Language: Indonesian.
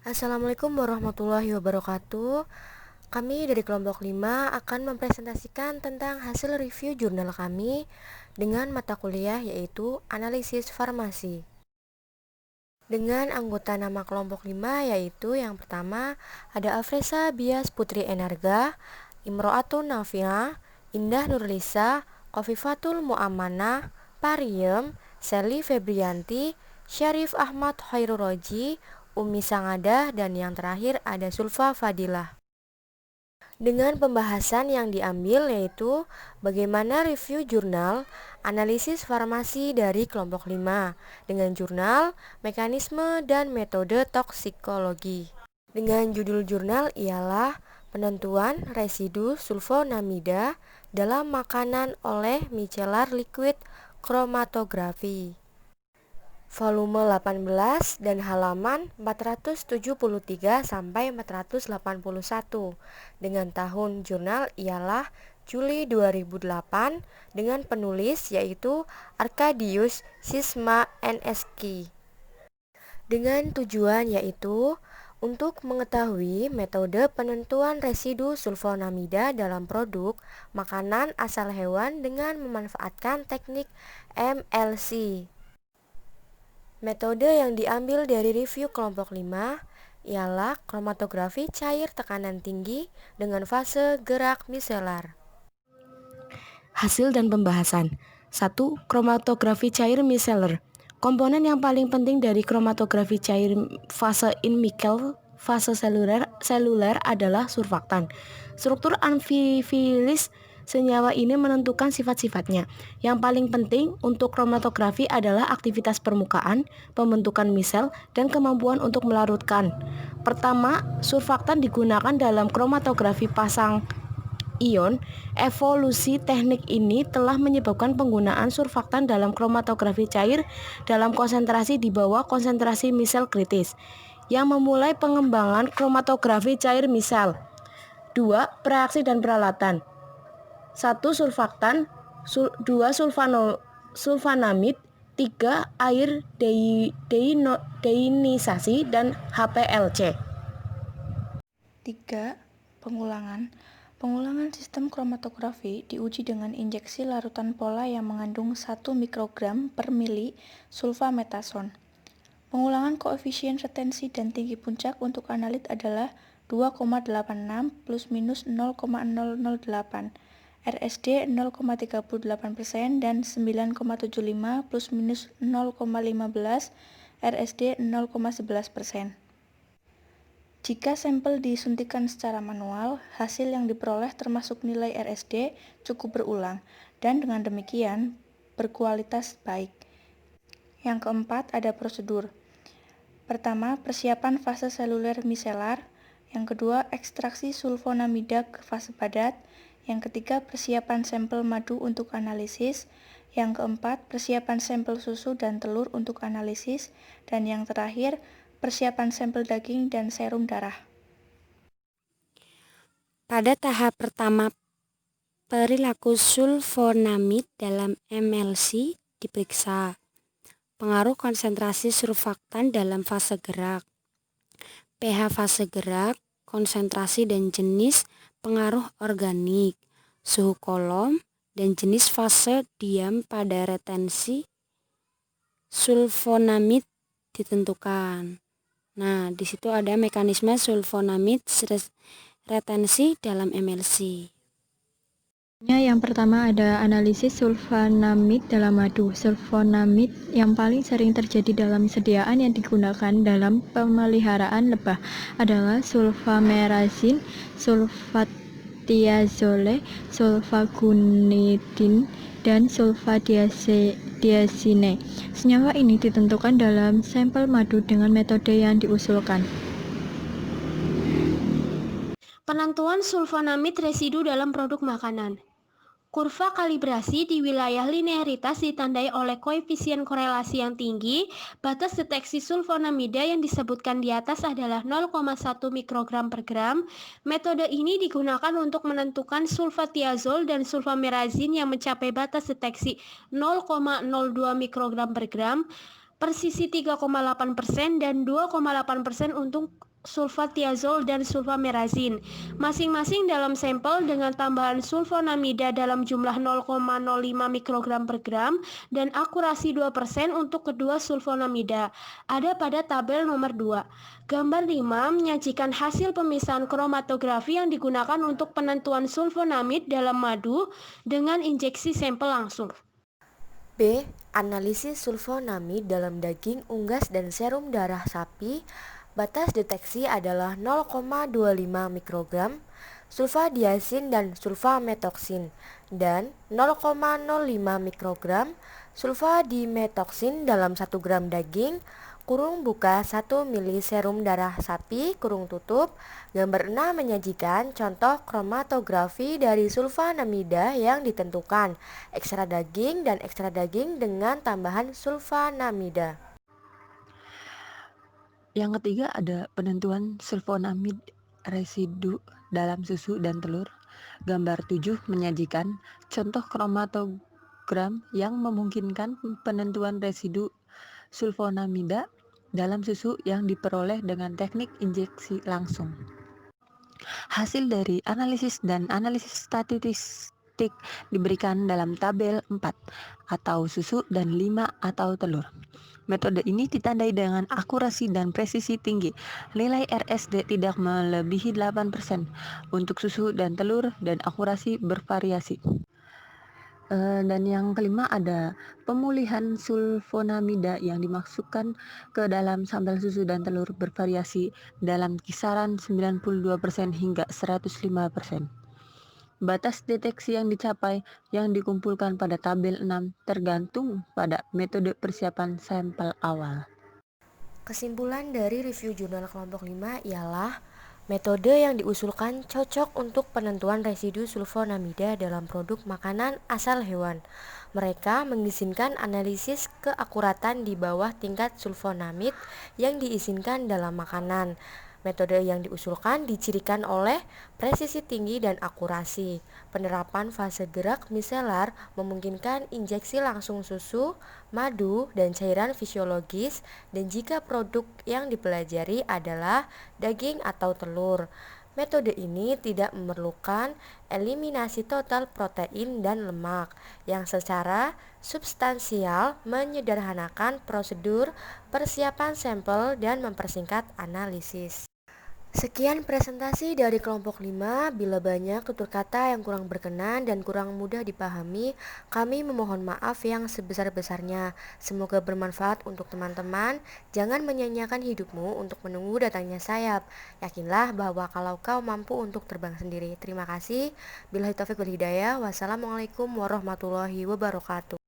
Assalamualaikum warahmatullahi wabarakatuh. Kami dari kelompok 5 akan mempresentasikan tentang hasil review jurnal kami dengan mata kuliah yaitu Analisis Farmasi. Dengan anggota nama kelompok 5 yaitu yang pertama ada Afresa Bias Putri Enarga, Imro'atun Nafi'ah, Indah Nurlisa, Kofifatul Mu'amanah, Pariem, Sally Febrianti, Syarif Ahmad Khairuroji, Umi Sangadah, dan yang terakhir ada Sulfa Fadilah. Dengan pembahasan yang diambil yaitu bagaimana review jurnal analisis farmasi dari kelompok 5 dengan jurnal, mekanisme, dan metode toksikologi. Dengan judul jurnal ialah penentuan residu sulfonamida dalam makanan oleh micellar liquid chromatografi. Volume 18 dan halaman 473 sampai 481 dengan tahun jurnal ialah Juli 2008 dengan penulis yaitu Arkadius Sisma NSK dengan tujuan yaitu untuk mengetahui metode penentuan residu sulfonamida dalam produk makanan asal hewan dengan memanfaatkan teknik MLC. Metode yang diambil dari review kelompok 5 ialah kromatografi cair tekanan tinggi dengan fase gerak miselar. Hasil dan pembahasan. 1. Kromatografi cair micellar. Komponen yang paling penting dari kromatografi cair fase in-Michel fase seluler adalah surfaktan. Struktur amfifilis senyawa ini menentukan sifat-sifatnya. Yang paling penting untuk kromatografi adalah aktivitas permukaan, pembentukan misel, dan kemampuan untuk melarutkan. Pertama, surfaktan digunakan dalam kromatografi pasang ion. Evolusi teknik ini telah menyebabkan penggunaan surfaktan dalam kromatografi cair dalam konsentrasi di bawah konsentrasi misel kritis, yang memulai pengembangan kromatografi cair misel. 2. Reaksi dan peralatan. 1. Surfaktan, 2. Sulfanamid, 3. Air deionisasi dan HPLC. 3. Pengulangan. Pengulangan sistem kromatografi diuji dengan injeksi larutan pola yang mengandung 1 mikrogram per mili sulfametazon. Pengulangan koefisien retensi dan tinggi puncak untuk analit adalah 2,86 plus minus 0,008, RSD 0,38% dan 9,75 plus minus 0,15, RSD 0,11%. Jika sampel disuntikan secara manual, hasil yang diperoleh termasuk nilai RSD cukup berulang dan dengan demikian berkualitas baik. Yang keempat, ada prosedur. Pertama, persiapan fase seluler miselar. Yang kedua, ekstraksi sulfonamida ke fase padat. Yang ketiga, persiapan sampel madu untuk analisis. Yang keempat, persiapan sampel susu dan telur untuk analisis. Dan yang terakhir, persiapan sampel daging dan serum darah. Pada tahap pertama, perilaku sulfonamid dalam MLC diperiksa. Pengaruh konsentrasi surfaktan dalam fase gerak, pH fase gerak, konsentrasi dan jenis pengaruh organik, suhu kolom, dan jenis fase diam pada retensi sulfonamid ditentukan. Nah, di situ ada mekanisme sulfonamid retensi dalam MLC. Yang pertama ada analisis sulfonamid dalam madu. Sulfonamid yang paling sering terjadi dalam sediaan yang digunakan dalam pemeliharaan lebah adalah sulfamerazin, sulfatiazole, sulfagunidin, dan sulfadiazine. Senyawa ini ditentukan dalam sampel madu dengan metode yang diusulkan. Penentuan sulfonamid residu dalam produk makanan. Kurva kalibrasi di wilayah linearitas ditandai oleh koefisien korelasi yang tinggi. Batas deteksi sulfonamida yang disebutkan di atas adalah 0,1 mikrogram per gram. Metode ini digunakan untuk menentukan sulfatiazol dan sulfamerazin yang mencapai batas deteksi 0,02 mikrogram per gram. persisi 3,8% dan 2,8% untuk sulfatiazol dan sulfamerazin, masing-masing dalam sampel dengan tambahan sulfonamida dalam jumlah 0,05 mikrogram per gram dan akurasi 2% untuk kedua sulfonamida. Ada pada tabel nomor 2. Gambar 5 menyajikan hasil pemisahan kromatografi yang digunakan untuk penentuan sulfonamid dalam madu dengan injeksi sampel langsung. B. Analisis sulfonamid dalam daging, unggas, dan serum darah sapi. Batas deteksi adalah 0,25 mikrogram sulfadiazin dan sulfametoksin dan 0,05 mikrogram sulfadimetoksin dalam 1 gram daging, kurung buka 1 mili serum darah sapi, kurung tutup. Gambar 6 menyajikan contoh kromatografi dari sulfanamida yang ditentukan, ekstra daging dan ekstra daging dengan tambahan sulfanamida. Yang ketiga ada penentuan sulfonamid residu dalam susu dan telur. Gambar 7 menyajikan contoh kromatogram yang memungkinkan penentuan residu sulfonamida dalam susu yang diperoleh dengan teknik injeksi langsung. Hasil dari analisis dan analisis statistik diberikan dalam tabel 4 atau susu dan 5 atau telur. Metode ini ditandai dengan akurasi dan presisi tinggi. Nilai RSD tidak melebihi 8% untuk susu dan telur dan akurasi bervariasi. Dan yang kelima ada pemulihan sulfonamida yang dimasukkan ke dalam sambal susu dan telur bervariasi dalam kisaran 92% hingga 105%. Batas deteksi yang dicapai yang dikumpulkan pada tabel 6 tergantung pada metode persiapan sampel awal. Kesimpulan dari review jurnal kelompok 5 ialah metode yang diusulkan cocok untuk penentuan residu sulfonamida dalam produk makanan asal hewan. Mereka mengizinkan analisis keakuratan di bawah tingkat sulfonamid yang diizinkan dalam makanan. Metode yang diusulkan dicirikan oleh presisi tinggi dan akurasi. Penerapan fase gerak miselar memungkinkan injeksi langsung susu, madu, dan cairan fisiologis, dan jika produk yang dipelajari adalah daging atau telur. Metode ini tidak memerlukan eliminasi total protein dan lemak, yang secara substansial menyederhanakan prosedur persiapan sampel dan mempersingkat analisis. Sekian presentasi dari kelompok 5. Bila banyak tutur kata yang kurang berkenan dan kurang mudah dipahami, kami memohon maaf yang sebesar-besarnya. Semoga bermanfaat untuk teman-teman. Jangan menyanyiakan hidupmu untuk menunggu datangnya sayap. Yakinlah bahwa kalau kau mampu untuk terbang sendiri. Terima kasih. Billahi taufiq wal hidayah. Wassalamualaikum warahmatullahi wabarakatuh.